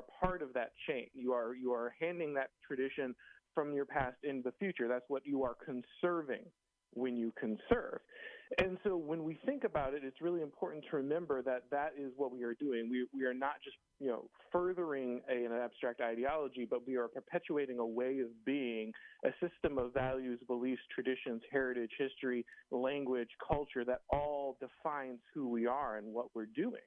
are part of that chain. You are handing that tradition from your past into the future. That's what you are conserving when you conserve. And so when we think about it, it's really important to remember that that is what we are doing. We are not just, furthering an abstract ideology, but we are perpetuating a way of being, a system of values, beliefs, traditions, heritage, history, language, culture that all defines who we are and what we're doing.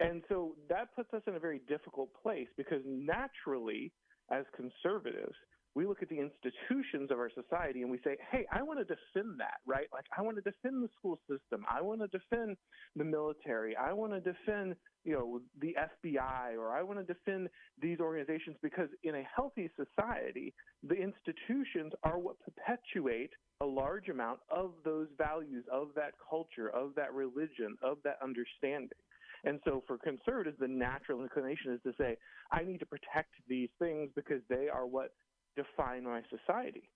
And so that puts us in a very difficult place because naturally, as conservatives, we look at the institutions of our society and we say, hey, I want to defend that, right? Like, I want to defend the school system. I want to defend the military. I want to defend, the FBI, or I want to defend these organizations because in a healthy society, the institutions are what perpetuate a large amount of those values, of that culture, of that religion, of that understanding. And so for conservatives, the natural inclination is to say, I need to protect these things because they are what define my society.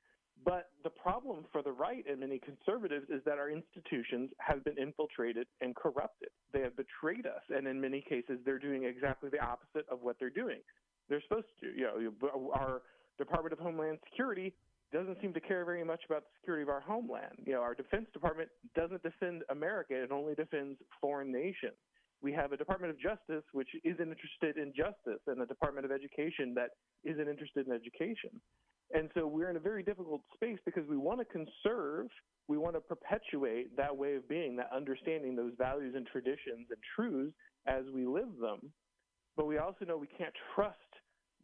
But the problem for the right and many conservatives is that our institutions have been infiltrated and corrupted. They have betrayed us, and in many cases, they're doing exactly the opposite of what they're doing. They're supposed to. Our Department of Homeland Security doesn't seem to care very much about the security of our homeland. Our Defense Department doesn't defend America. It only defends foreign nations. We have a Department of Justice which isn't interested in justice, and a Department of Education that isn't interested in education. And so we're in a very difficult space because we want to conserve, we want to perpetuate that way of being, that understanding those values and traditions and truths as we live them. But we also know we can't trust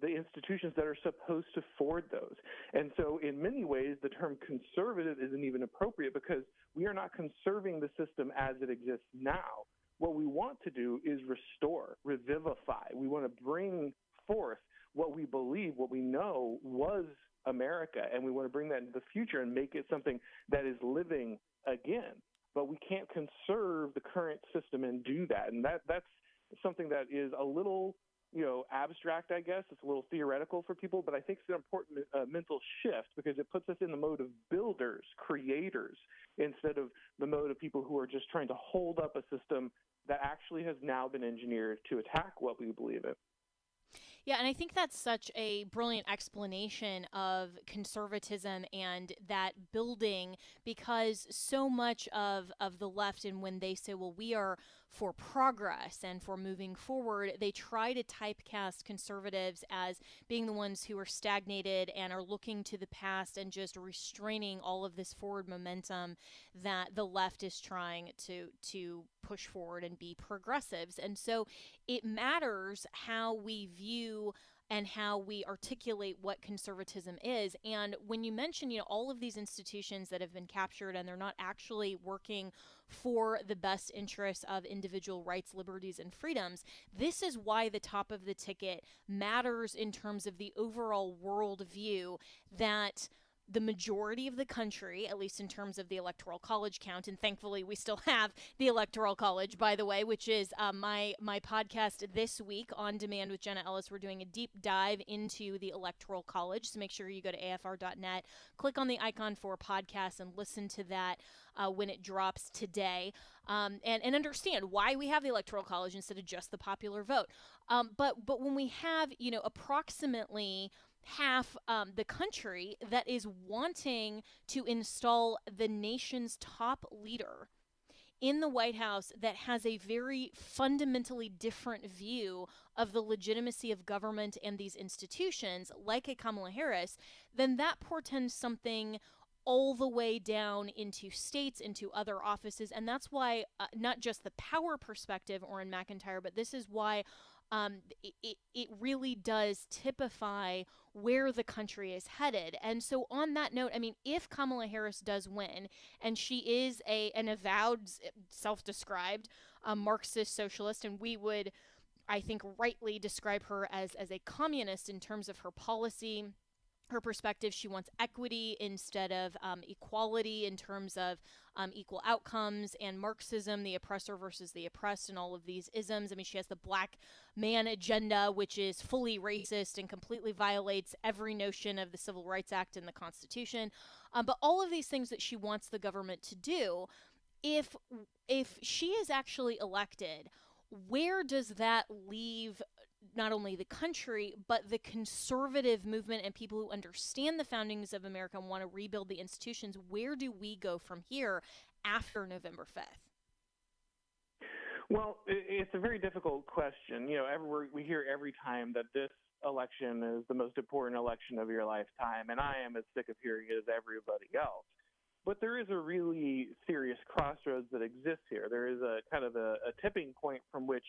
the institutions that are supposed to forward those. And so in many ways, the term conservative isn't even appropriate because we are not conserving the system as it exists now. What we want to do is restore, revivify. We want to bring forth what we believe, what we know was America, and we want to bring that into the future and make it something that is living again. But we can't conserve the current system and do that. And that's something that is a little, abstract, I guess. It's a little theoretical for people, but I think it's an important mental shift because it puts us in the mode of builders, creators, instead of the mode of people who are just trying to hold up a system that actually has now been engineered to attack what we believe in. Yeah, and I think that's such a brilliant explanation of conservatism and that building, because so much of the left, and when they say, well, we are for progress and for moving forward, they try to typecast conservatives as being the ones who are stagnated and are looking to the past and just restraining all of this forward momentum that the left is trying to push forward and be progressives. And so it matters how we view and how we articulate what conservatism is. And when you mention, all of these institutions that have been captured and they're not actually working for the best interests of individual rights, liberties, and freedoms, this is why the top of the ticket matters in terms of the overall worldview that the majority of the country, at least in terms of the Electoral College count, and thankfully we still have the Electoral College, by the way, which is my podcast this week on demand with Jenna Ellis. We're doing a deep dive into the Electoral College, so make sure you go to afr.net, click on the icon for podcasts, and listen to that when it drops today, and understand why we have the Electoral College instead of just the popular vote. But when we have, approximately half the country that is wanting to install the nation's top leader in the White House that has a very fundamentally different view of the legitimacy of government and these institutions, like a Kamala Harris, then that portends something all the way down into states, into other offices. And that's why not just the power perspective, Auron MacIntyre, but this is why it really does typify where the country is headed. And so on that note, I mean, if Kamala Harris does win, and she is an avowed, self-described Marxist socialist, and we would, I think, rightly describe her as a communist in terms of her policy, her perspective. She wants equity instead of equality in terms of equal outcomes, and Marxism, the oppressor versus the oppressed, and all of these isms. I mean, she has the black man agenda, which is fully racist and completely violates every notion of the Civil Rights Act and the Constitution. But all of these things that she wants the government to do, if she is actually elected, where does that leave not only the country, but the conservative movement and people who understand the foundings of America and want to rebuild the institutions? Where do we go from here after November 5th? Well, it's a very difficult question. We hear every time that this election is the most important election of your lifetime, and I am as sick of hearing it as everybody else. But there is a really serious crossroads that exists here. There is a kind of a tipping point from which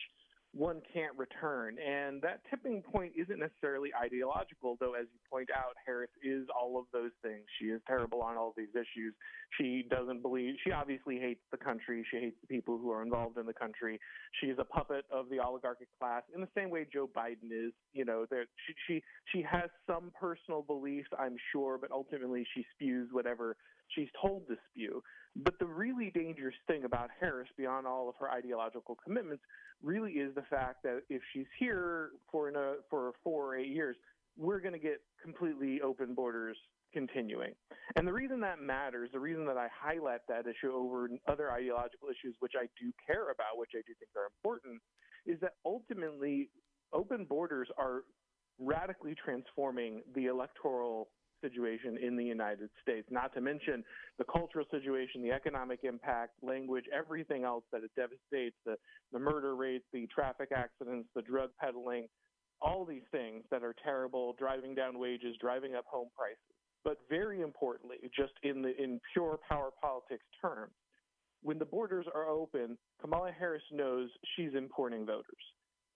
one can't return. And that tipping point isn't necessarily ideological, though, as you point out, Harris is all of those things. She is terrible on all of these issues. She obviously hates the country. She hates the people who are involved in the country. She is a puppet of the oligarchic class in the same way Joe Biden is. She has some personal beliefs, I'm sure, but ultimately she spews whatever she's told to spew. But the really dangerous thing about Harris, beyond all of her ideological commitments, really is the fact that if she's here for 4 or 8 years, we're going to get completely open borders continuing. And the reason that matters, the reason that I highlight that issue over other ideological issues, which I do care about, which I do think are important, is that ultimately open borders are radically transforming the electoral situation in the United States, not to mention the cultural situation, the economic impact, language, everything else that it devastates, the murder rates, the traffic accidents, the drug peddling, all these things that are terrible, driving down wages, driving up home prices. But very importantly, just in pure power politics terms, when the borders are open, Kamala Harris knows she's importing voters.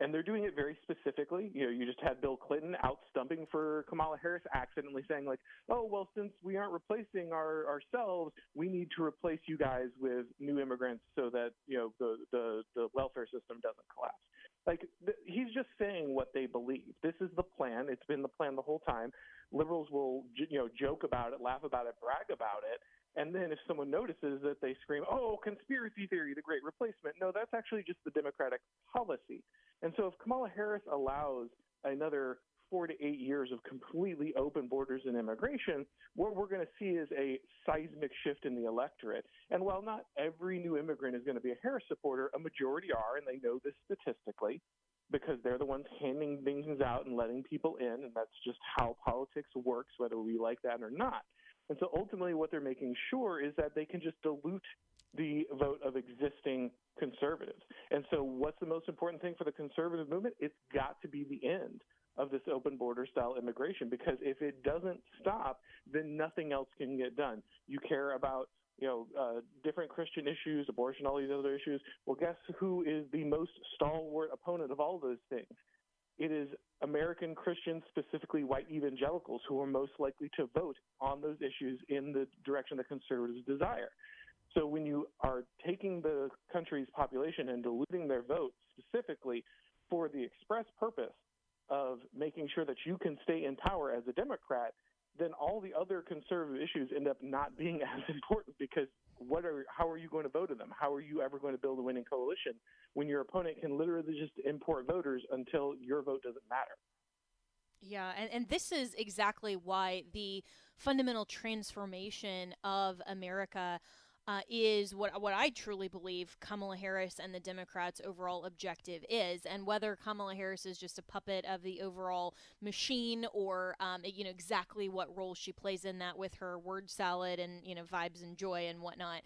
And they're doing it very specifically. You just had Bill Clinton out stumping for Kamala Harris, accidentally saying like, oh, well, since we aren't replacing ourselves, we need to replace you guys with new immigrants so that, the welfare system doesn't collapse. He's just saying what they believe. This is the plan. It's been the plan the whole time. Liberals will, joke about it, laugh about it, brag about it. And then if someone notices that, they scream, oh, conspiracy theory, the great replacement. No, that's actually just the Democratic policy. And so if Kamala Harris allows another 4 to 8 years of completely open borders and immigration, what we're going to see is a seismic shift in the electorate. And while not every new immigrant is going to be a Harris supporter, a majority are, and they know this statistically, because they're the ones handing things out and letting people in, and that's just how politics works, whether we like that or not. And so ultimately what they're making sure is that they can just dilute the vote of existing conservatives. And so what's the most important thing for the conservative movement? It's got to be the end of this open border style immigration, because if it doesn't stop, then nothing else can get done. You care about different Christian issues, abortion, all these other issues. Well, guess who is the most stalwart opponent of all those things? It is American Christians, specifically white evangelicals, who are most likely to vote on those issues in the direction that conservatives desire. So when you are taking the country's population and diluting their vote specifically for the express purpose of making sure that you can stay in power as a Democrat, then all the other conservative issues end up not being as important, because how are you going to vote on them? How are you ever going to build a winning coalition when your opponent can literally just import voters until your vote doesn't matter? Yeah, and this is exactly why the fundamental transformation of America is what I truly believe Kamala Harris and the Democrats' overall objective is. And whether Kamala Harris is just a puppet of the overall machine, or exactly what role she plays in that with her word salad and vibes and joy and whatnot,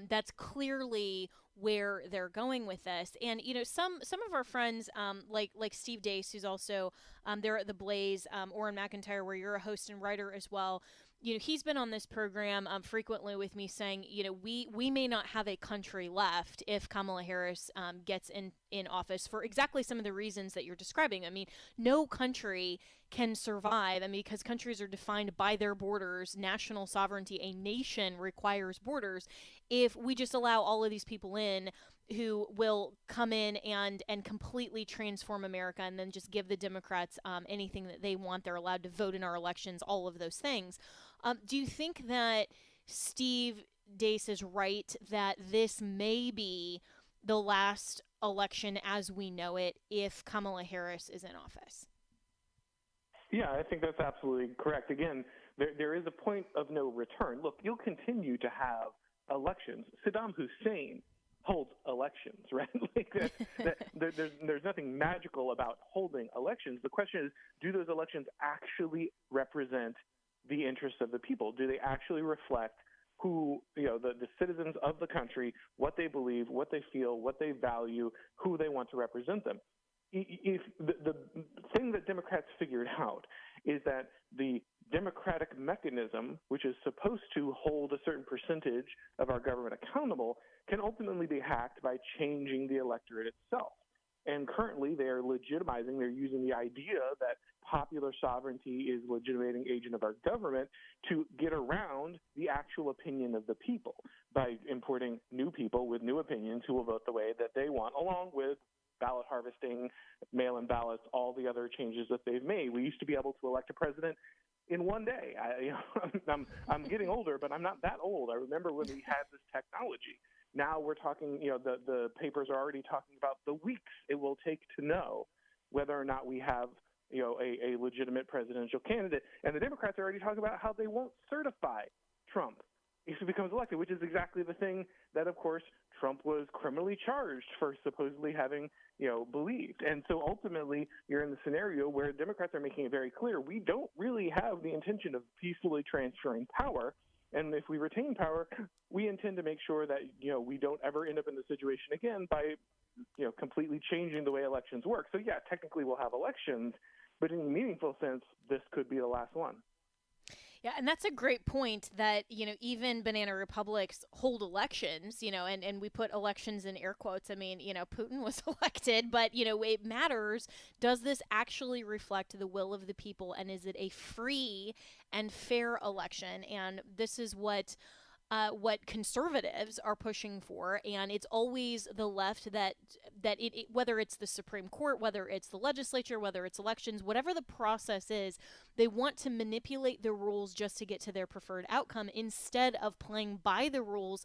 that's clearly where they're going with this. And some of our friends, like Steve Deace, who's also there at the Blaze, Auron MacIntyre, where you're a host and writer as well. He's been on this program frequently with me, saying, we may not have a country left if Kamala Harris gets in office, for exactly some of the reasons that you're describing. I mean, no country can survive, because countries are defined by their borders, national sovereignty. A nation requires borders. If we just allow all of these people in who will come in and completely transform America, and then just give the Democrats anything that they want, they're allowed to vote in our elections, all of those things. Do you think that Steve Deace is right that this may be the last election as we know it if Kamala Harris is in office? Yeah, I think that's absolutely correct. Again, there is a point of no return. Look, you'll continue to have elections. Saddam Hussein holds elections, right? There's nothing magical about holding elections. The question is, do those elections actually represent the interests of the people? Do they actually reflect who, the citizens of the country, what they believe, what they feel, what they value, who they want to represent them? If the thing that Democrats figured out is that the democratic mechanism, which is supposed to hold a certain percentage of our government accountable, can ultimately be hacked by changing the electorate itself. And currently, they're using the idea that popular sovereignty is a legitimating agent of our government to get around the actual opinion of the people by importing new people with new opinions who will vote the way that they want, along with ballot harvesting, mail-in ballots, all the other changes that they've made. We used to be able to elect a president in one day. I'm getting older, but I'm not that old. I remember when we had this technology. Now we're talking, the papers are already talking about the weeks it will take to know whether or not we have, a legitimate presidential candidate. And the Democrats are already talking about how they won't certify Trump if he becomes elected, which is exactly the thing that, of course, Trump was criminally charged for supposedly having, believed. And so ultimately, you're in the scenario where Democrats are making it very clear we don't really have the intention of peacefully transferring power. And if we retain power, we intend to make sure that, we don't ever end up in the situation again by, completely changing the way elections work. So, yeah, technically we'll have elections, but in a meaningful sense, this could be the last one. Yeah, and that's a great point that, even banana republics hold elections, and we put elections in air quotes. I mean, Putin was elected, but, it matters. Does this actually reflect the will of the people, and is it a free and fair election? And this is what conservatives are pushing for, and it's always the left that whether it's the Supreme Court, whether it's the legislature, whether it's elections, whatever the process is, they want to manipulate the rules just to get to their preferred outcome instead of playing by the rules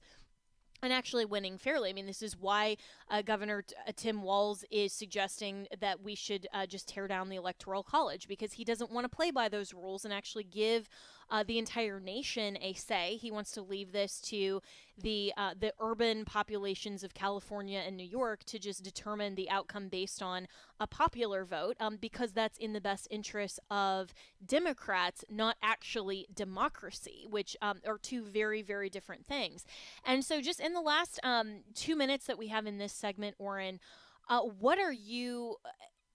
and actually winning fairly. I mean, this is why Governor Tim Walz is suggesting that we should just tear down the Electoral College, because he doesn't want to play by those rules and actually give the entire nation a say. He wants to leave this to the urban populations of California and New York to just determine the outcome based on a popular vote, because that's in the best interest of Democrats, not actually democracy, which are two very, very different things. And so just in the last 2 minutes that we have in this segment, Auron, what are you,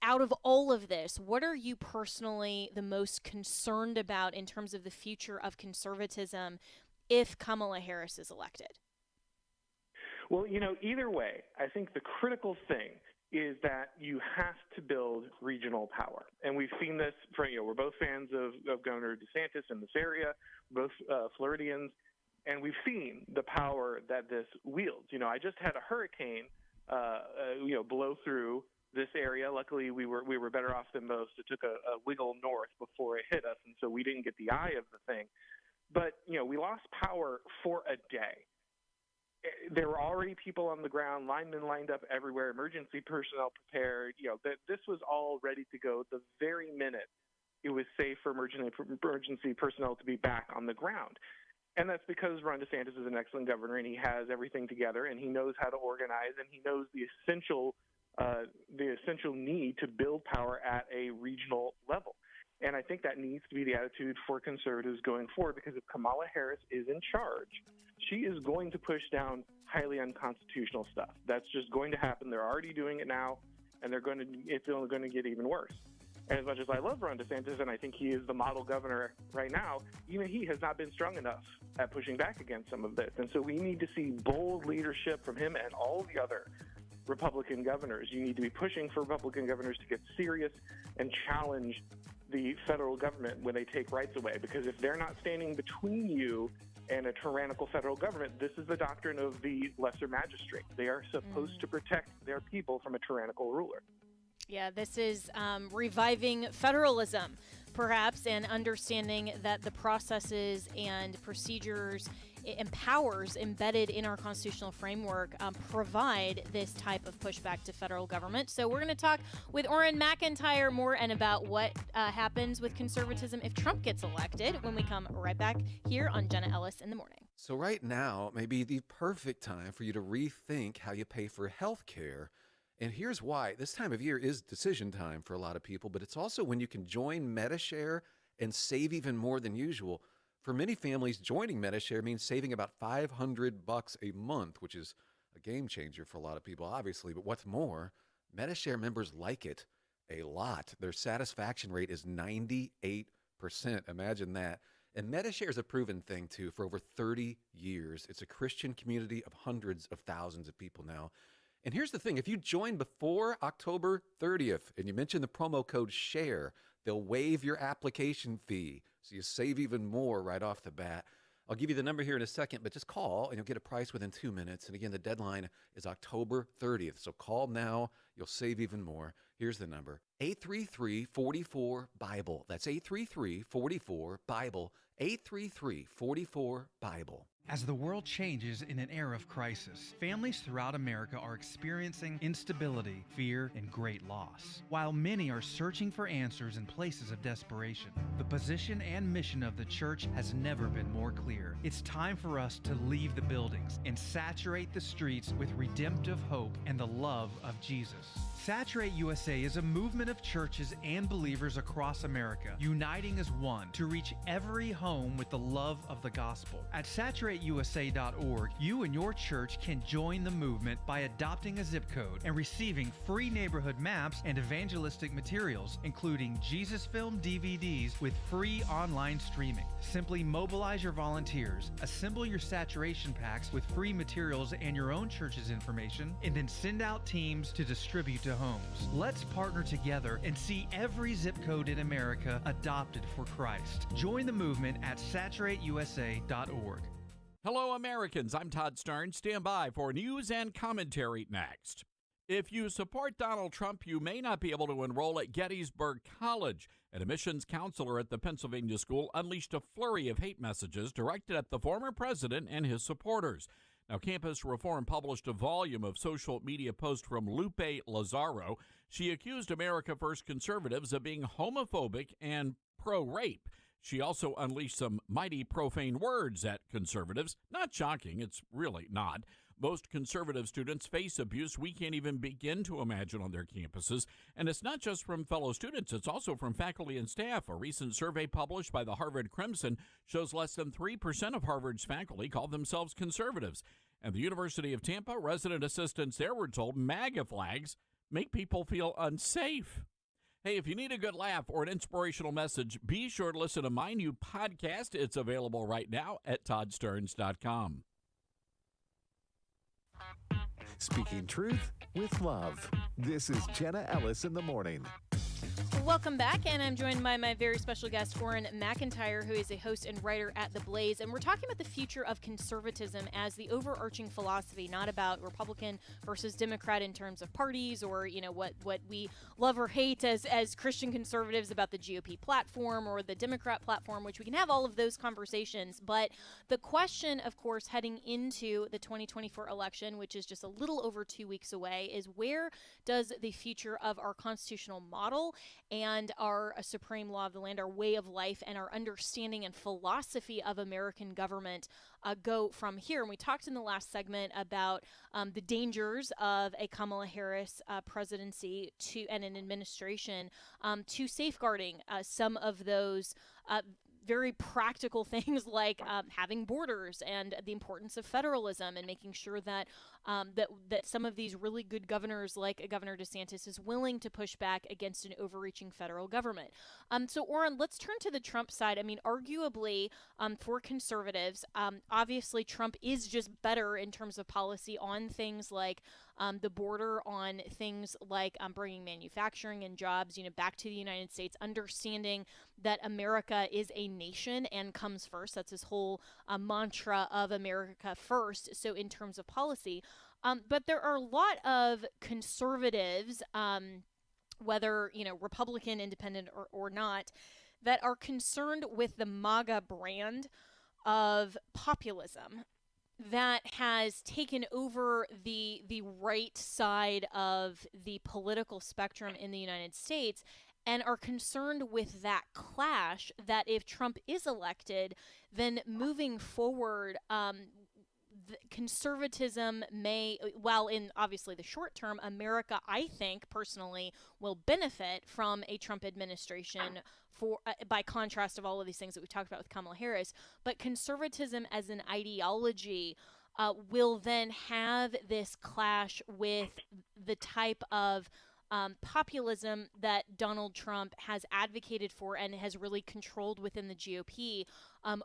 out of all of this, what are you personally the most concerned about in terms of the future of conservatism if Kamala Harris is elected? Well, either way, I think the critical thing is that you have to build regional power. And we've seen this we're both fans of Governor DeSantis in this area, both Floridians, and we've seen the power that this wields. I just had a hurricane, blow through this area. Luckily, we were better off than most. It took a wiggle north before it hit us, and so we didn't get the eye of the thing. But, we lost power for a day. There were already people on the ground, linemen lined up everywhere, emergency personnel prepared. This was all ready to go the very minute it was safe for emergency personnel to be back on the ground. And that's because Ron DeSantis is an excellent governor, and he has everything together, and he knows how to organize, and he knows the essential need to build power at a regional level. And I think that needs to be the attitude for conservatives going forward, because if Kamala Harris is in charge, she is going to push down highly unconstitutional stuff. That's just going to happen. They're already doing it now, and it's only going to get even worse. And as much as I love Ron DeSantis, and I think he is the model governor right now, even he has not been strong enough at pushing back against some of this. And so we need to see bold leadership from him and all the other Republican governors. You need to be pushing for Republican governors to get serious and challenge the federal government when they take rights away, because if they're not standing between you and a tyrannical federal government, this is the doctrine of the lesser magistrate. They are supposed to protect their people from a tyrannical ruler. Yeah, this is reviving federalism, perhaps, and understanding that the processes and procedures empowers embedded in our constitutional framework provide this type of pushback to federal government. So we're going to talk with Auron MacIntyre more and about what happens with conservatism if Trump gets elected when we come right back here on Jenna Ellis in the Morning. So right now may be the perfect time for you to rethink how you pay for health care. And here's why. This time of year is decision time for a lot of people, but it's also when you can join MediShare and save even more than usual. For many families, joining MediShare means saving about $500 a month, which is a game changer for a lot of people, obviously. But what's more, MediShare members like it a lot. Their satisfaction rate is 98%. Imagine that. And MediShare is a proven thing, too, for over 30 years. It's a Christian community of hundreds of thousands of people now. And here's the thing. If you join before October 30th and you mention the promo code SHARE, they'll waive your application fee, so you save even more right off the bat. I'll give you the number here in a second, but just call and you'll get a price within 2 minutes. And again, the deadline is October 30th, so call now. You'll save even more. Here's the number, 833-44-BIBLE. That's 833-44-BIBLE, 833-44-BIBLE. As the world changes in an era of crisis, families throughout America are experiencing instability, fear, and great loss. While many are searching for answers in places of desperation, the position and mission of the church has never been more clear. It's time for us to leave the buildings and saturate the streets with redemptive hope and the love of Jesus. Saturate USA is a movement of churches and believers across America, uniting as one to reach every home with the love of the gospel. At SaturateUSA.org, you and your church can join the movement by adopting a zip code and receiving free neighborhood maps and evangelistic materials, including Jesus Film DVDs with free online streaming. Simply mobilize your volunteers, assemble your saturation packs with free materials and your own church's information, and then send out teams to distribute to homes. Let's partner together and see every zip code in America adopted for Christ. Join the movement at SaturateUSA.org. Hello, Americans. I'm Todd Stern. Stand by for news and commentary next. If you support Donald Trump, you may not be able to enroll at Gettysburg College. An admissions counselor at the Pennsylvania school unleashed a flurry of hate messages directed at the former president and his supporters. Now, Campus Reform published a volume of social media posts from Lupe Lazaro. She accused America First conservatives of being homophobic and pro-rape. She also unleashed some mighty profane words at conservatives. Not shocking, it's really not. Most conservative students face abuse we can't even begin to imagine on their campuses. And it's not just from fellow students, it's also from faculty and staff. A recent survey published by the Harvard Crimson shows less than 3% of Harvard's faculty call themselves conservatives. And the University of Tampa resident assistants there were told MAGA flags make people feel unsafe. Hey, if you need a good laugh or an inspirational message, be sure to listen to my new podcast. It's available right now at toddsterns.com. Speaking truth with love. This is Jenna Ellis in the Morning. Welcome back, and I'm joined by my very special guest, Auron MacIntyre, who is a host and writer at The Blaze, and we're talking about the future of conservatism as the overarching philosophy, not about Republican versus Democrat in terms of parties or, you know, what we love or hate as Christian conservatives about the GOP platform or the Democrat platform, which we can have all of those conversations. But the question, of course, heading into the 2024 election, which is just a little over 2 weeks away, is where does the future of our constitutional model and our supreme law of the land, our way of life, and our understanding and philosophy of American government go from here? And we talked in the last segment about the dangers of a Kamala Harris presidency and an administration to safeguarding some of those very practical things like having borders and the importance of federalism and making sure that that some of these really good governors, like Governor DeSantis, is willing to push back against an overreaching federal government. So, Auron, let's turn to the Trump side. I mean, arguably, for conservatives, obviously Trump is just better in terms of policy on things like the border, on things like bringing manufacturing and jobs, back to the United States, understanding that America is a nation and comes first. That's his whole mantra of America first. So in terms of policy, but there are a lot of conservatives, whether, Republican, independent or not, that are concerned with the MAGA brand of populism that has taken over the right side of the political spectrum in the United States, and are concerned with that clash, that if Trump is elected, then moving forward, conservatism may, while in obviously the short term, America, I think personally, will benefit from a Trump administration for, by contrast of all of these things that we talked about with Kamala Harris. But conservatism as an ideology will then have this clash with the type of populism that Donald Trump has advocated for and has really controlled within the GOP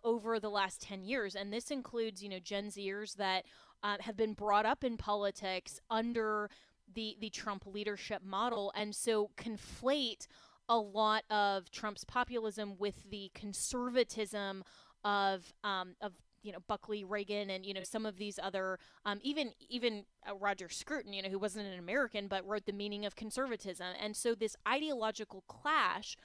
over the last 10 years. And this includes, Gen Zers that have been brought up in politics under the Trump leadership model, and so conflate a lot of Trump's populism with the conservatism of Buckley, Reagan, and some of these other, even Roger Scruton, who wasn't an American but wrote The Meaning of Conservatism. And so this ideological clash,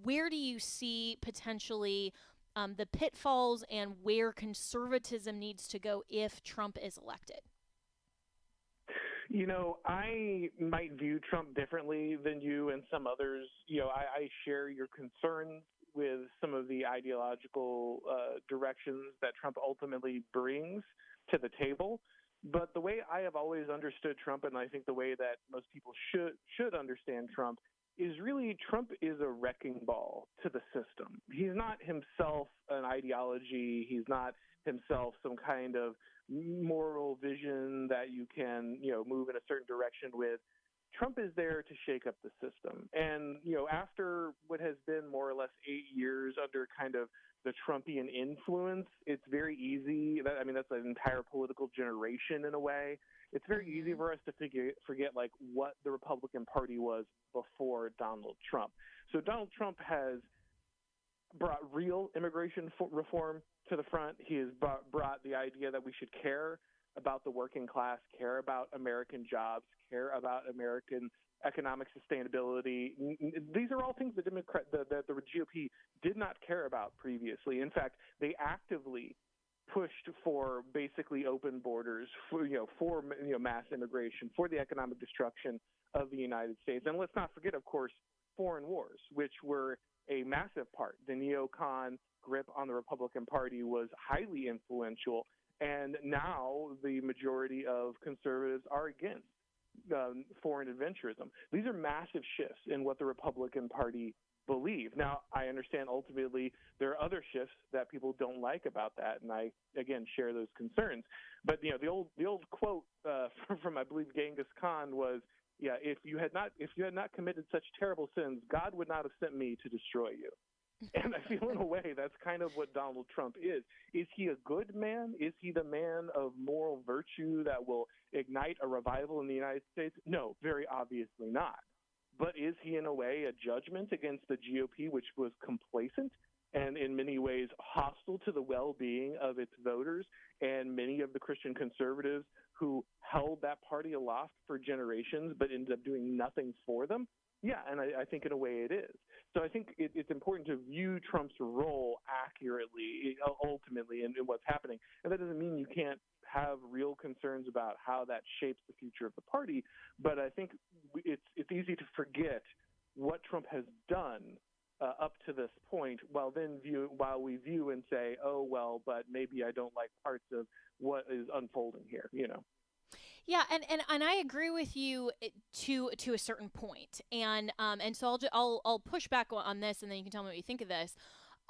where do you see potentially the pitfalls and where conservatism needs to go if Trump is elected? I might view Trump differently than you and some others. I share your concerns with some of the ideological directions that Trump ultimately brings to the table. But the way I have always understood Trump, and I think the way that most people should understand Trump, is really Trump is a wrecking ball to the system. He's not himself an ideology. He's not himself some kind of moral vision that you can, move in a certain direction with. Trump is there to shake up the system. And, after what has been more or less 8 years under kind of the Trumpian influence, it's very easy. That's an entire political generation in a way. It's very easy for us to forget like what the Republican Party was before Donald Trump. So Donald Trump has brought real immigration reform to the front. He has brought the idea that we should care about the working class, care about American jobs, care about American economic sustainability. These are all things the GOP did not care about previously. In fact, they actively pushed for basically open borders, for mass immigration, for the economic destruction of the United States. And let's not forget, of course, foreign wars, which were a massive part. The neocon grip on the Republican Party was highly influential. And now the majority of conservatives are against foreign adventurism. These are massive shifts in what the Republican Party believe. Now, I understand ultimately there are other shifts that people don't like about that, and I again share those concerns. But the old quote from I believe Genghis Khan was, "Yeah, if you had not committed such terrible sins, God would not have sent me to destroy you." And I feel in a way that's kind of what Donald Trump is. Is he a good man? Is he the man of moral virtue that will ignite a revival in the United States? No, very obviously not. But is he in a way a judgment against the GOP, which was complacent and in many ways hostile to the well-being of its voters and many of the Christian conservatives who held that party aloft for generations but ended up doing nothing for them? Yeah, and I think in a way it is. So I think it's important to view Trump's role accurately, ultimately, in what's happening. And that doesn't mean you can't have real concerns about how that shapes the future of the party. But I think it's easy to forget what Trump has done up to this point, while we view and say, oh, well, but maybe I don't like parts of what is unfolding here, Yeah, and I agree with you to a certain point, and so I'll push back on this, and then you can tell me what you think of this.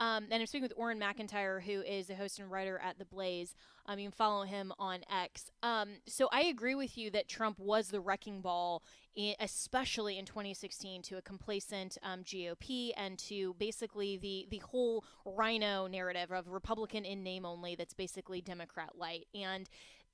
And I'm speaking with Auron MacIntyre, who is a host and writer at The Blaze. You can follow him on X. So I agree with you that Trump was the wrecking ball, especially in 2016, to a complacent GOP and to basically the whole rhino narrative of Republican in name only that's basically Democrat light.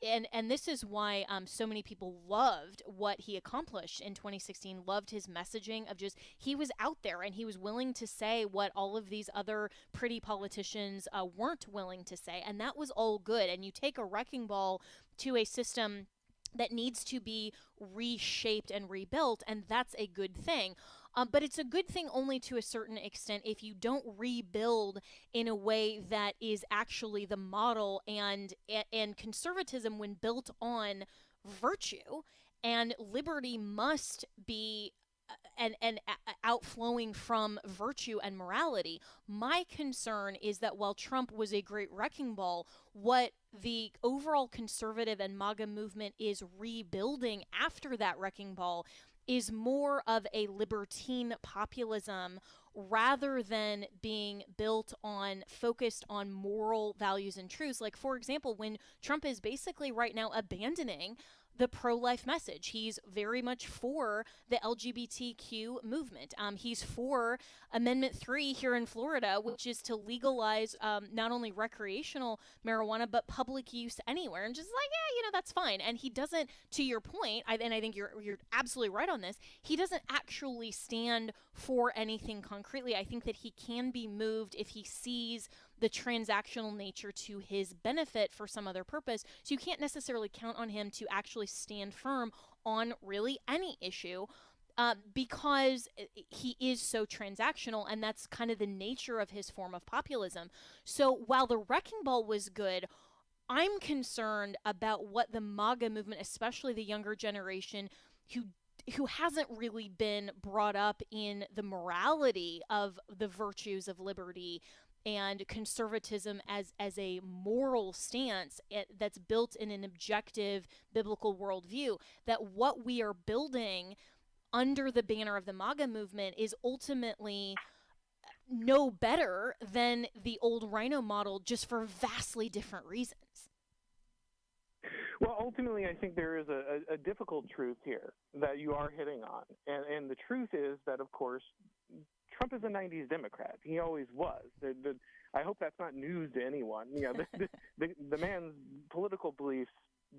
And this is why so many people loved what he accomplished in 2016, loved his messaging of just, he was out there and he was willing to say what all of these other pretty politicians weren't willing to say. And that was all good. And you take a wrecking ball to a system that needs to be reshaped and rebuilt, and that's a good thing. But it's a good thing only to a certain extent if you don't rebuild in a way that is actually the model, and conservatism, when built on virtue and liberty, must be and outflowing from virtue and morality. My concern is that while Trump was a great wrecking ball, what the overall conservative and MAGA movement is rebuilding after that wrecking ball is more of a libertine populism rather than being built on, focused on moral values and truths. Like, for example, when Trump is basically right now abandoning the pro-life message. He's very much for the LGBTQ movement. He's for Amendment 3 here in Florida, which is to legalize not only recreational marijuana, but public use anywhere. And just like, yeah, that's fine. And he doesn't, to your point, and I think you're absolutely right on this, he doesn't actually stand for anything concretely. I think that he can be moved if he sees the transactional nature to his benefit for some other purpose. So you can't necessarily count on him to actually stand firm on really any issue because he is so transactional, and that's kind of the nature of his form of populism. So while the wrecking ball was good, I'm concerned about what the MAGA movement, especially the younger generation, who hasn't really been brought up in the morality of the virtues of liberty and conservatism as a moral stance that's built in an objective biblical worldview, that what we are building under the banner of the MAGA movement is ultimately no better than the old Rhino model, just for vastly different reasons. Well, ultimately, I think there is a difficult truth here that you are hitting on. And the truth is that, of course, Trump is a 90s Democrat. He always was. I hope that's not news to anyone. The man's political beliefs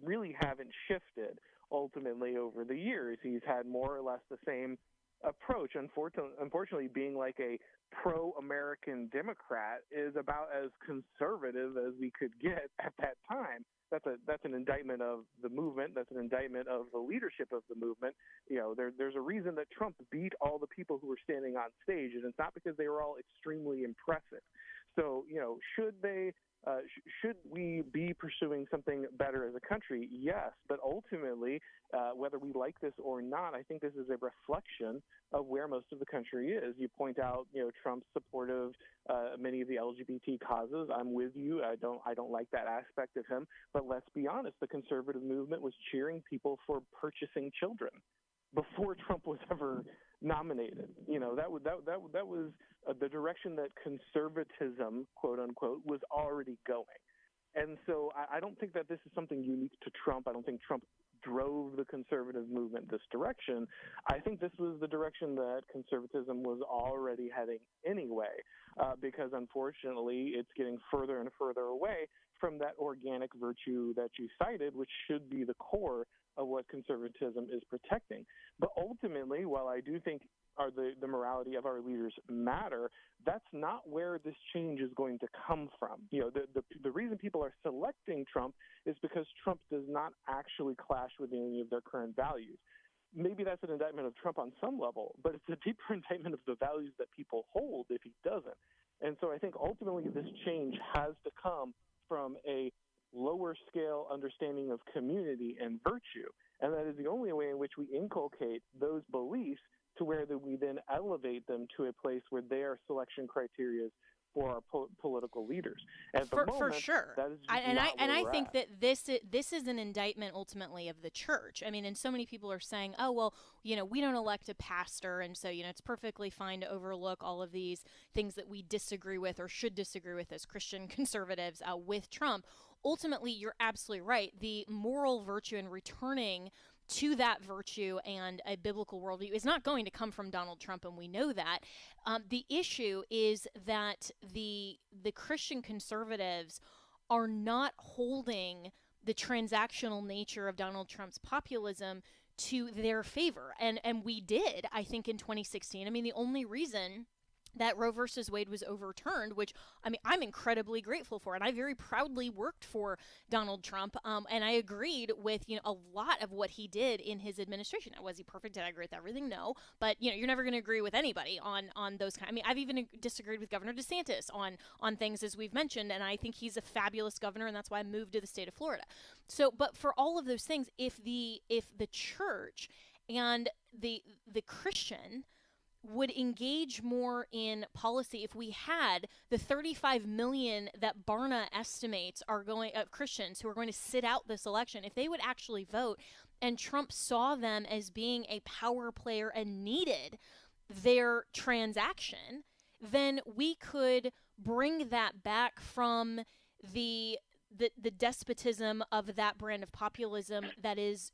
really haven't shifted ultimately over the years. He's had more or less the same approach. Unfortunately, being like a pro-American Democrat is about as conservative as we could get at that time. That's an indictment of the movement. That's an indictment of the leadership of the movement. There's a reason that Trump beat all the people who were standing on stage, and it's not because they were all extremely impressive. So, should we be pursuing something better as a country? Yes, but ultimately, whether we like this or not, I think this is a reflection of where most of the country is. You point out, Trump's support of many of the LGBT causes. I'm with you. I don't like that aspect of him. But let's be honest, the conservative movement was cheering people for purchasing children before Trump was ever nominated. That was the direction that conservatism, quote unquote, was already going. And so I don't think that this is something unique to Trump. I don't think Trump drove the conservative movement this direction. I think this was the direction that conservatism was already heading anyway, because unfortunately it's getting further and further away from that organic virtue that you cited, which should be the core of what conservatism is protecting. But ultimately, while I do think the morality of our leaders matter, that's not where this change is going to come from. The reason people are selecting Trump is because Trump does not actually clash with any of their current values. Maybe that's an indictment of Trump on some level, but it's a deeper indictment of the values that people hold if he doesn't. And so I think ultimately this change has to come from a lower scale understanding of community and virtue. And that is the only way in which we inculcate those beliefs to where we then elevate them to a place where they are selection criteria for our political leaders. And for sure. That is I think that this is an indictment ultimately of the church. I mean, and so many people are saying, oh, well, we don't elect a pastor, and so, it's perfectly fine to overlook all of these things that we disagree with or should disagree with as Christian conservatives with Trump. Ultimately, you're absolutely right. The moral virtue and returning to that virtue and a biblical worldview is not going to come from Donald Trump, and we know that. The issue is that the Christian conservatives are not holding the transactional nature of Donald Trump's populism to their favor. And we did, I think, in 2016. I mean, the only reason that Roe versus Wade was overturned, which, I mean, I'm incredibly grateful for. And I very proudly worked for Donald Trump. And I agreed with, a lot of what he did in his administration. Now, was he perfect? Did I agree with everything? No. But, you're never going to agree with anybody on those kind. I mean, I've even disagreed with Governor DeSantis on things, as we've mentioned. And I think he's a fabulous governor. And that's why I moved to the state of Florida. So, but for all of those things, if the church and the Christian would engage more in policy, if we had the 35 million that Barna estimates are going of Christians who are going to sit out this election, if they would actually vote and Trump saw them as being a power player and needed their transaction, then we could bring that back from the despotism of that brand of populism that is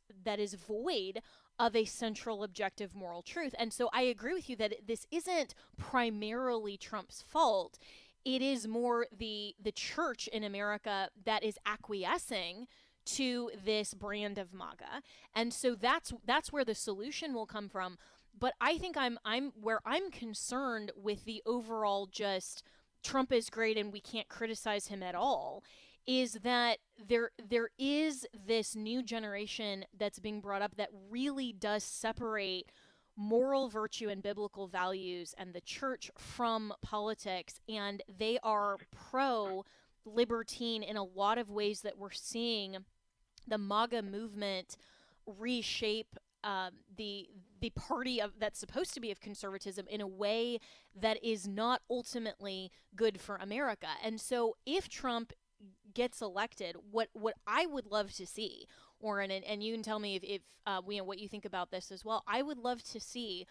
void of a central objective moral truth. And so I agree with you that this isn't primarily Trump's fault. It is more the church in America that is acquiescing to this brand of MAGA. And so that's where the solution will come from. But I think I'm concerned with the overall just Trump is great and we can't criticize him at all, is that there is this new generation that's being brought up that really does separate moral virtue and biblical values and the church from politics, and they are pro-libertine in a lot of ways that we're seeing the MAGA movement reshape the party that's supposed to be of conservatism in a way that is not ultimately good for America. And so if Trump gets elected, what I would love to see, Auron, and you can tell me if what you think about this as well. I would love to see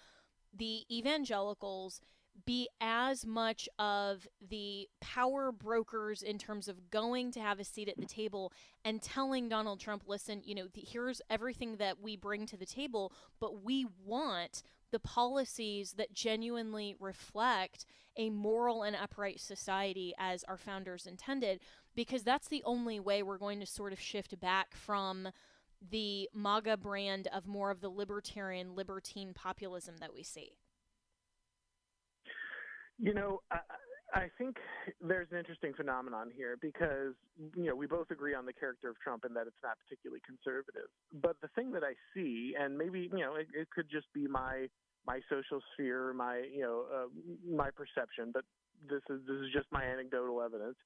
the evangelicals be as much of the power brokers in terms of going to have a seat at the table and telling Donald Trump, listen, here's everything that we bring to the table, but we want the policies that genuinely reflect a moral and upright society as our founders intended, because that's the only way we're going to sort of shift back from the MAGA brand of more of the libertine populism that we see. I think there's an interesting phenomenon here because, we both agree on the character of Trump and that it's not particularly conservative. But the thing that I see, and maybe, it could just be my social sphere, my perception, but this is just my anecdotal evidence.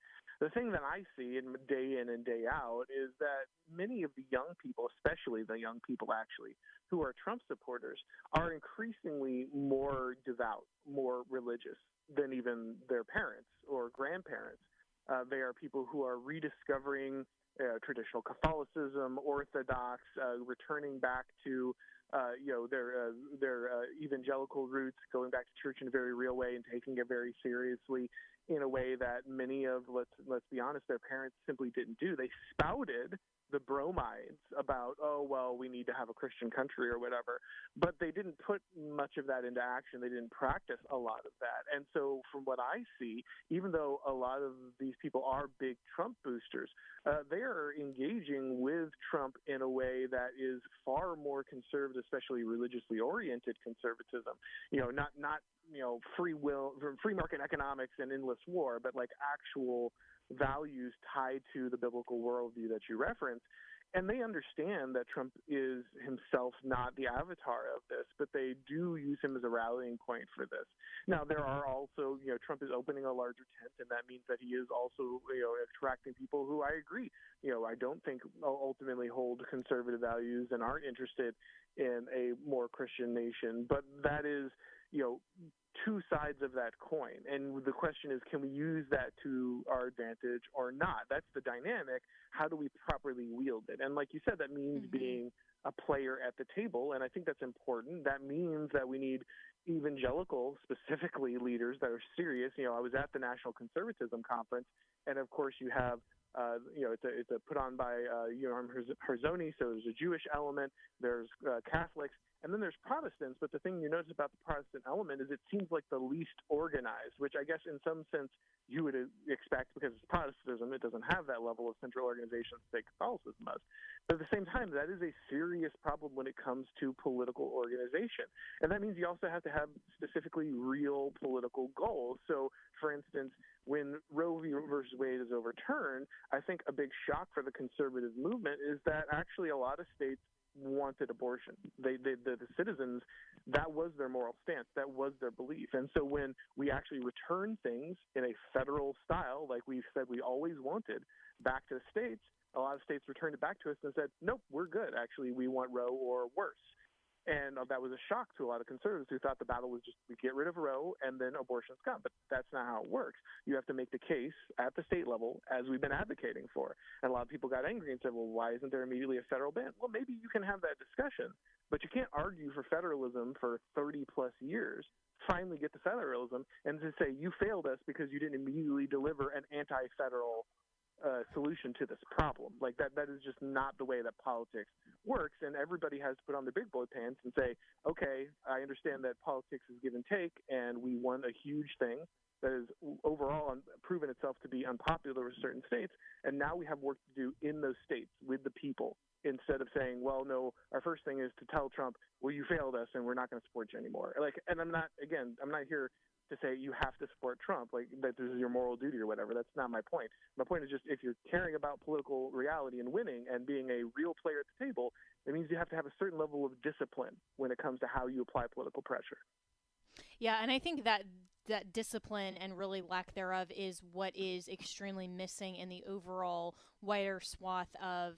The thing that I see day in and day out is that many of the young people, especially the young people actually, who are Trump supporters, are increasingly more devout, more religious than even their parents or grandparents. They are people who are rediscovering traditional Catholicism, Orthodox, returning back to their evangelical roots, going back to church in a very real way and taking it very seriously in a way that many of, let's be honest, their parents simply didn't do. They spouted the bromides about, we need to have a Christian country or whatever, but they didn't put much of that into action. They didn't practice a lot of that. And so from what I see, even though a lot of these people are big Trump boosters, they are engaging with Trump in a way that is far more conservative, especially religiously oriented conservatism. Not free will, free market economics and endless war, but like actual values tied to the biblical worldview that you reference. And they understand that Trump is himself not the avatar of this, but they do use him as a rallying point for this. Now, there are also, Trump is opening a larger tent, and that means that he is also, attracting people who I agree, I don't think ultimately hold conservative values and aren't interested in a more Christian nation. But that is, two sides of that coin. And the question is, can we use that to our advantage or not? That's the dynamic. How do we properly wield it? And like you said, that means being a player at the table. And I think that's important. That means that we need evangelical, specifically leaders that are serious. I was at the National Conservatism Conference, and of course you have It's a put on by Yoram Herzoni, so there's a Jewish element, there's Catholics, and then there's Protestants. But the thing you notice about the Protestant element is it seems like the least organized, which I guess in some sense you would expect because it's Protestantism. It doesn't have that level of central organization that Catholicism does. But at the same time, that is a serious problem when it comes to political organization. And that means you also have to have specifically real political goals. So, for instance, when Roe v. versus Wade is overturned, I think a big shock for the conservative movement is that actually a lot of states wanted abortion. The citizens, that was their moral stance, that was their belief. And so when we actually return things in a federal style, like we've said we always wanted, back to the states, a lot of states returned it back to us and said, nope, we're good. Actually, we want Roe or worse. And that was a shock to a lot of conservatives who thought the battle was just we get rid of Roe and then abortion's gone. But that's not how it works. You have to make the case at the state level, as we've been advocating for. And a lot of people got angry and said, well, why isn't there immediately a federal ban? Well, maybe you can have that discussion, but you can't argue for federalism for 30-plus years, finally get to federalism, and to say you failed us because you didn't immediately deliver an anti-federal solution to this problem. Like that is just not the way that politics works, and everybody has to put on their big boy pants and say, okay, I understand that politics is give and take, and we won a huge thing that has overall proven itself to be unpopular in certain states, and now we have work to do in those states with the people, instead of saying, well, no, our first thing is to tell Trump, well, you failed us and we're not going to support you anymore. And I'm not here to say you have to support Trump, like that this is your moral duty or whatever. That's not my point. My point is just if you're caring about political reality and winning and being a real player at the table, it means you have to have a certain level of discipline when it comes to how you apply political pressure. Yeah, and I think that discipline and really lack thereof is what is extremely missing in the overall wider swath of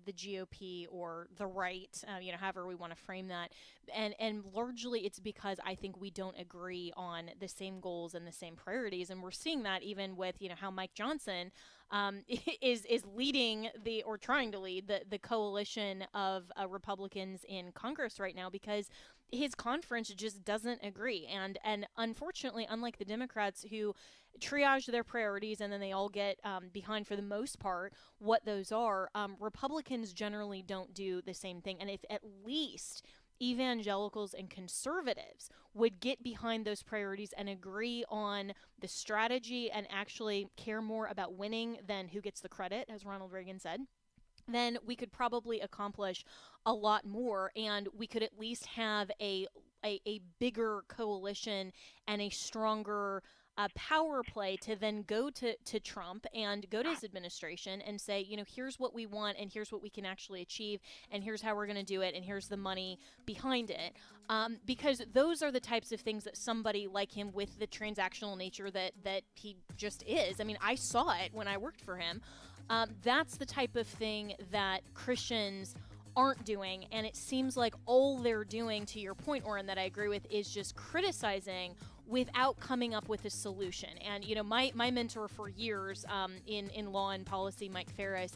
the GOP or the right, however we want to frame that. And largely it's because I think we don't agree on the same goals and the same priorities. And we're seeing that even with, how Mike Johnson is leading or trying to lead the coalition of Republicans in Congress right now, because his conference just doesn't agree. And unfortunately, unlike the Democrats who triage their priorities and then they all get behind, for the most part, what those are, Republicans generally don't do the same thing. And if at least evangelicals and conservatives would get behind those priorities and agree on the strategy and actually care more about winning than who gets the credit, as Ronald Reagan said, then we could probably accomplish a lot more, and we could at least have a bigger coalition and a stronger power play to then go to Trump and go to his administration and say, here's what we want and here's what we can actually achieve and here's how we're going to do it and here's the money behind it. Because those are the types of things that somebody like him, with the transactional nature that he just is. I mean, I saw it when I worked for him. That's the type of thing that Christians aren't doing, and it seems like all they're doing, to your point, Auron, that I agree with, is just criticizing without coming up with a solution. And my mentor for years in law and policy, Mike Ferris,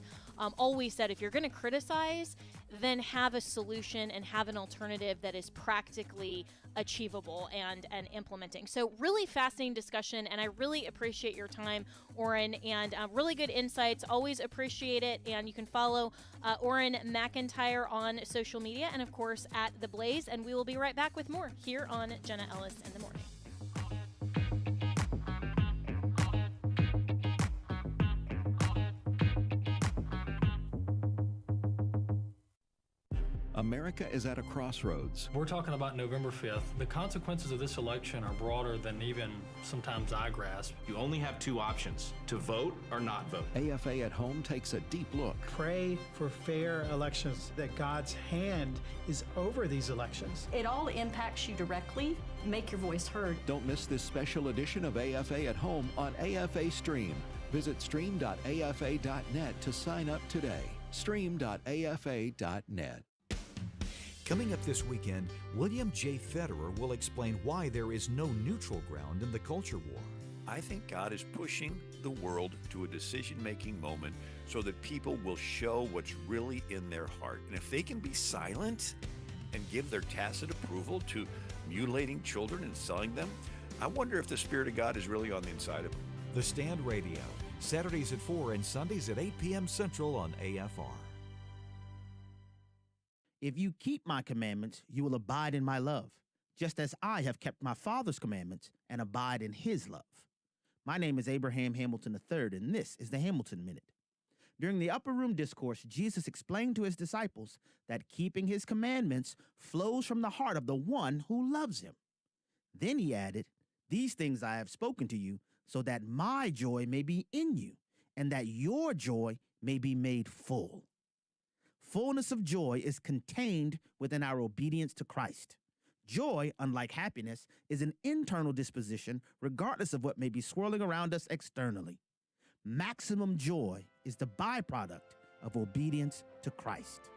always said, if you're going to criticize, then have a solution and have an alternative that is practically achievable and implementing. So really fascinating discussion, and I really appreciate your time, Auron, and really good insights. Always appreciate it. And you can follow Auron MacIntyre on social media and, of course, at The Blaze. And we will be right back with more here on Jenna Ellis in the Morning. America is at a crossroads. We're talking about November 5th. The consequences of this election are broader than even sometimes I grasp. You only have two options, to vote or not vote. AFA at Home takes a deep look. Pray for fair elections, that God's hand is over these elections. It all impacts you directly. Make your voice heard. Don't miss this special edition of AFA at Home on AFA Stream. Visit stream.afa.net to sign up today. Stream.afa.net. Coming up this weekend, William J. Federer will explain why there is no neutral ground in the culture war. I think God is pushing the world to a decision-making moment so that people will show what's really in their heart. And if they can be silent and give their tacit approval to mutilating children and selling them, I wonder if the Spirit of God is really on the inside of them. The Stand Radio, Saturdays at 4 and Sundays at 8 p.m. Central on AFR. If you keep my commandments, you will abide in my love, just as I have kept my Father's commandments and abide in his love. My name is Abraham Hamilton III, and this is the Hamilton Minute. During the upper room discourse, Jesus explained to his disciples that keeping his commandments flows from the heart of the one who loves him. Then he added, "These things I have spoken to you, so that my joy may be in you, and that your joy may be made full." Fullness of joy is contained within our obedience to Christ. Joy, unlike happiness, is an internal disposition regardless of what may be swirling around us externally. Maximum joy is the byproduct of obedience to Christ.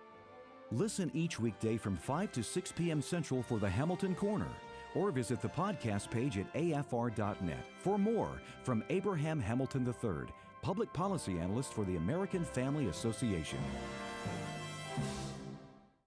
Listen each weekday from 5 to 6 p.m. Central for the Hamilton Corner, or visit the podcast page at afr.net for more from Abraham Hamilton III, Public Policy Analyst for the American Family Association.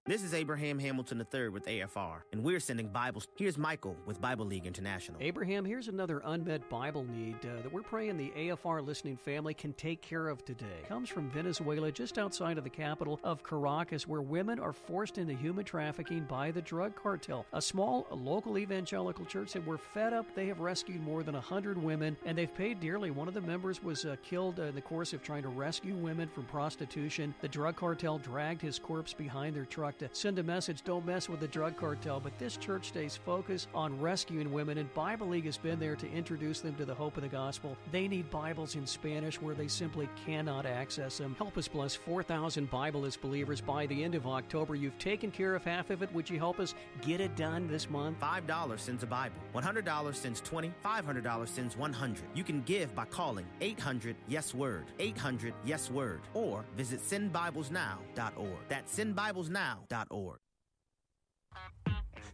This is Abraham Hamilton III with AFR, and we're sending Bibles. Here's Michael with Bible League International. Abraham, here's another unmet Bible need that we're praying the AFR listening family can take care of today. It comes from Venezuela, just outside of the capital of Caracas, where women are forced into human trafficking by the drug cartel. A small local evangelical church said, "We're fed up. They have rescued more than 100 women, and they've paid dearly." One of the members was killed in the course of trying to rescue women from prostitution. The drug cartel dragged his corpse behind their truck to send a message, don't mess with the drug cartel. But this church stays focused on rescuing women, and Bible League has been there to introduce them to the hope of the gospel. They need Bibles in Spanish where they simply cannot access them. Help us bless 4,000 Bible-less believers by the end of October. You've taken care of half of it. Would you help us get it done this month? $5 sends a Bible. $100 sends 20. $500 sends 100. You can give by calling 800-YES-WORD. 800-YES-WORD. Or visit sendbiblesnow.org. That's sendbiblesnow.org.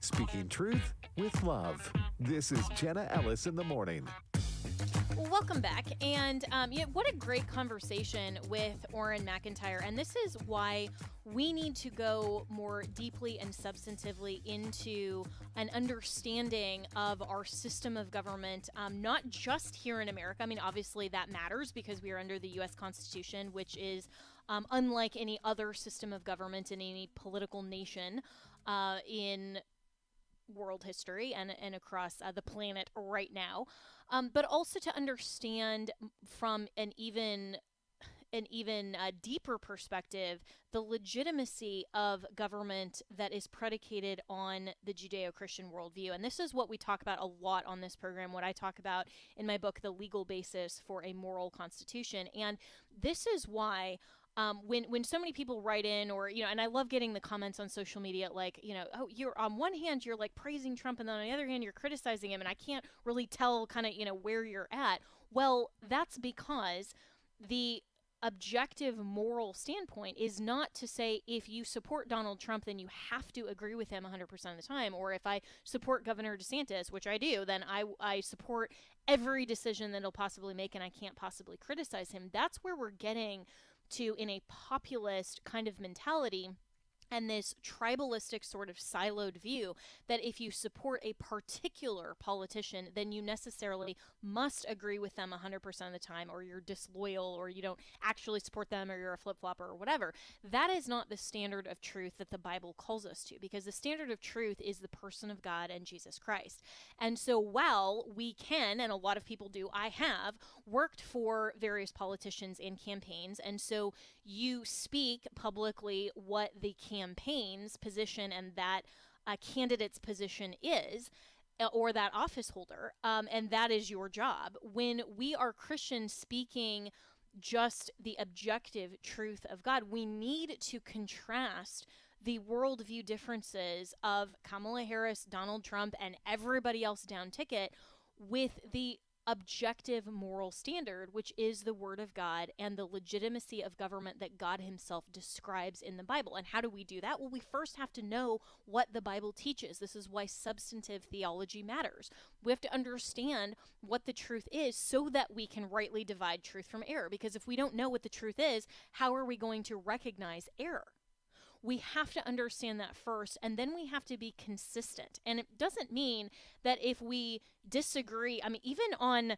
Speaking truth with love. This is Jenna Ellis in the morning. Well, welcome back. And what a great conversation with Auron MacIntyre. And this is why we need to go more deeply and substantively into an understanding of our system of government, not just here in America. I mean, obviously that matters because we are under the U.S. Constitution, which is unlike any other system of government in any political nation in world history and across the planet right now, but also to understand from an even deeper perspective the legitimacy of government that is predicated on the Judeo-Christian worldview. And this is what we talk about a lot on this program, what I talk about in my book, The Legal Basis for a Moral Constitution. And this is why when so many people write in, or, and I love getting the comments on social media, like, oh, you're on one hand, you're like praising Trump, and then on the other hand, you're criticizing him, and I can't really tell kind of, where you're at. Well, that's because the objective moral standpoint is not to say if you support Donald Trump, then you have to agree with him 100% of the time, or if I support Governor DeSantis, which I do, then I support every decision that he'll possibly make, and I can't possibly criticize him. That's where we're getting to in a populist kind of mentality and this tribalistic sort of siloed view that if you support a particular politician, then you necessarily must agree with them 100% of the time, or you're disloyal, or you don't actually support them, or you're a flip-flopper, or whatever. That is not the standard of truth that the Bible calls us to, because the standard of truth is the person of God and Jesus Christ. And so while we can, and a lot of people do, I have worked for various politicians and campaigns, and so you speak publicly what the campaign's position and that candidate's position is, or that office holder, and that is your job. When we are Christians speaking just the objective truth of God, we need to contrast the worldview differences of Kamala Harris, Donald Trump, and everybody else down ticket with the objective moral standard, which is the Word of God and the legitimacy of government that God himself describes in the Bible. And how do we do that? Well, we first have to know what the Bible teaches. This is why substantive theology matters. We have to understand what the truth is so that we can rightly divide truth from error. Because if we don't know what the truth is, how are we going to recognize error? We have to understand that first, and then we have to be consistent. And it doesn't mean that if we disagree, I mean, even on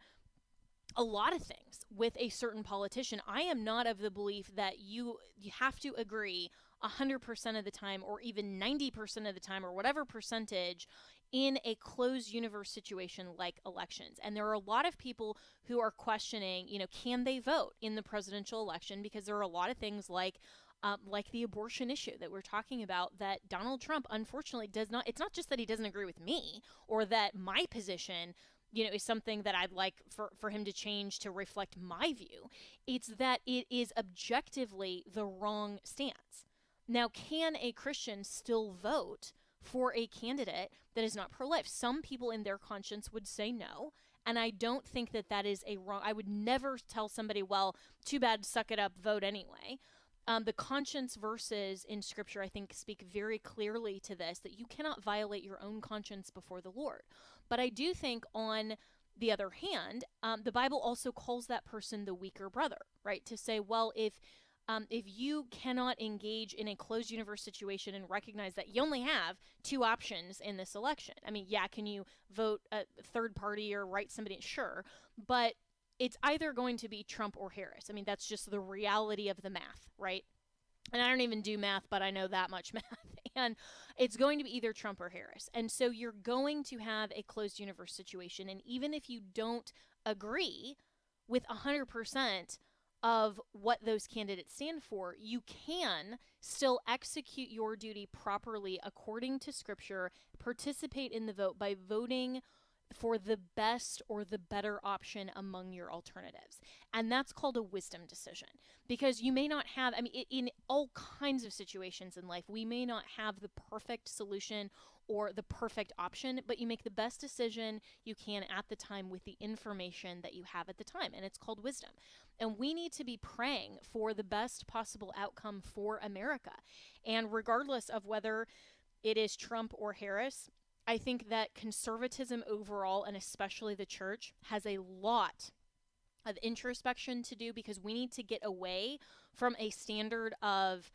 a lot of things with a certain politician. I am not of the belief that you have to agree 100% of the time, or even 90% of the time, or whatever percentage, in a closed universe situation like elections. And there are a lot of people who are questioning, can they vote in the presidential election? Because there are a lot of things like the abortion issue that we're talking about that Donald Trump, unfortunately, does not. It's not just that he doesn't agree with me, or that my position is something that I'd like for him to change to reflect my view. It's that it is objectively the wrong stance. Now, can a Christian still vote for a candidate that is not pro-life? Some people in their conscience would say no, and I don't think that that is a wrong. I would never tell somebody, well, too bad, suck it up, vote anyway. The conscience verses in Scripture, I think, speak very clearly to this, that you cannot violate your own conscience before the Lord. But I do think, on the other hand, the Bible also calls that person the weaker brother, right? To say, well, if you cannot engage in a closed universe situation and recognize that you only have two options in this election. I mean, yeah, can you vote a third party or write somebody? Sure. But it's either going to be Trump or Harris. I mean, that's just the reality of the math, right? And I don't even do math, but I know that much math. And it's going to be either Trump or Harris. And so you're going to have a closed universe situation. And even if you don't agree with 100% of what those candidates stand for, you can still execute your duty properly according to Scripture, participate in the vote by voting for the best or the better option among your alternatives. And that's called a wisdom decision, because you may not have, in all kinds of situations in life, we may not have the perfect solution or the perfect option, but you make the best decision you can at the time with the information that you have at the time, and it's called wisdom. And we need to be praying for the best possible outcome for America. And regardless of whether it is Trump or Harris, I think that conservatism overall, and especially the church, has a lot of introspection to do, because we need to get away from a standard of,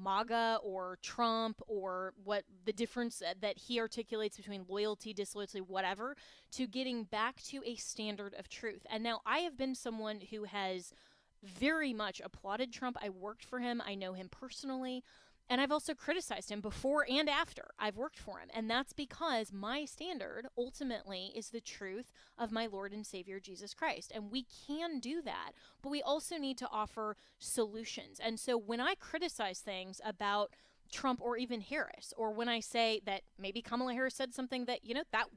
MAGA or Trump, or what the difference that he articulates between loyalty, disloyalty, whatever, to getting back to a standard of truth. And now I have been someone who has very much applauded Trump. I worked for him. I know him personally. And I've also criticized him before and after I've worked for him. And that's because my standard ultimately is the truth of my Lord and Savior, Jesus Christ. And we can do that, but we also need to offer solutions. And so when I criticize things about Trump or even Harris, or when I say that maybe Kamala Harris said something that,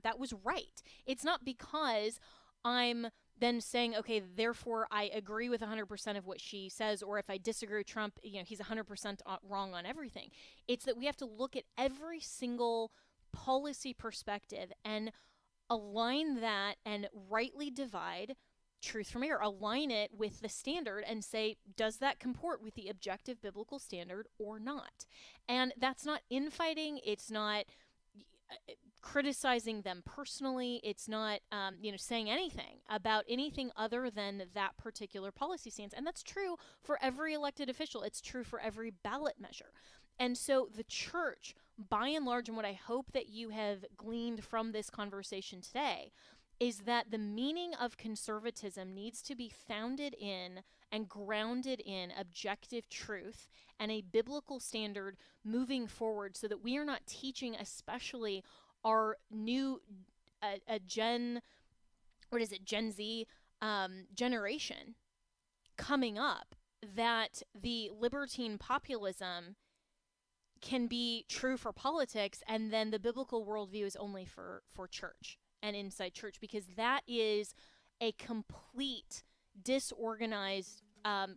that was right, it's not because I'm then saying, okay, therefore I agree with 100% of what she says, or if I disagree with Trump, he's 100% wrong on everything. It's that we have to look at every single policy perspective and align that and rightly divide truth from error, align it with the standard and say, does that comport with the objective biblical standard or not? And that's not infighting. It's not criticizing them personally. It's not, saying anything about anything other than that particular policy stance. And that's true for every elected official. It's true for every ballot measure. And so the church, by and large, and what I hope that you have gleaned from this conversation today, is that the meaning of conservatism needs to be founded in and grounded in objective truth and a biblical standard moving forward, so that we are not teaching, especially our new Gen Z generation coming up, that the libertine populism can be true for politics, and then the biblical worldview is only for church and inside church, because that is a complete disorganized,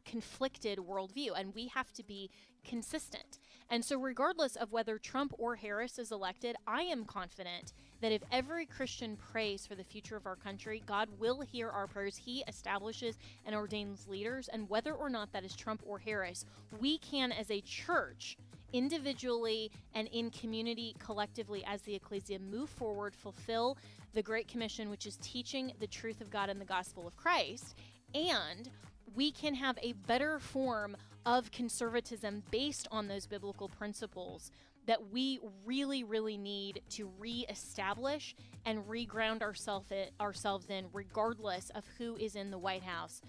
conflicted worldview, and we have to be consistent. And so regardless of whether Trump or Harris is elected, I am confident that if every Christian prays for the future of our country, God will hear our prayers. He establishes and ordains leaders, and whether or not that is Trump or Harris, we can, as a church, individually and in community, collectively as the ecclesia, move forward, fulfill the Great Commission, which is teaching the truth of God and the gospel of Christ, and we can have a better form of conservatism based on those biblical principles that we really, really need to reestablish and reground ourselves in, regardless of who is in the White House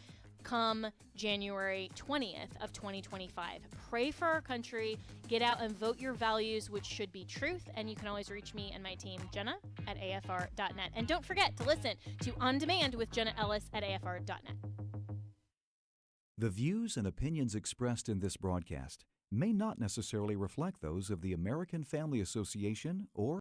come January 20th of 2025. Pray for our country, get out and vote your values, which should be truth, and you can always reach me and my team, Jenna, at afr.net. And don't forget to listen to On Demand with Jenna Ellis at afr.net. The views and opinions expressed in this broadcast may not necessarily reflect those of the American Family Association or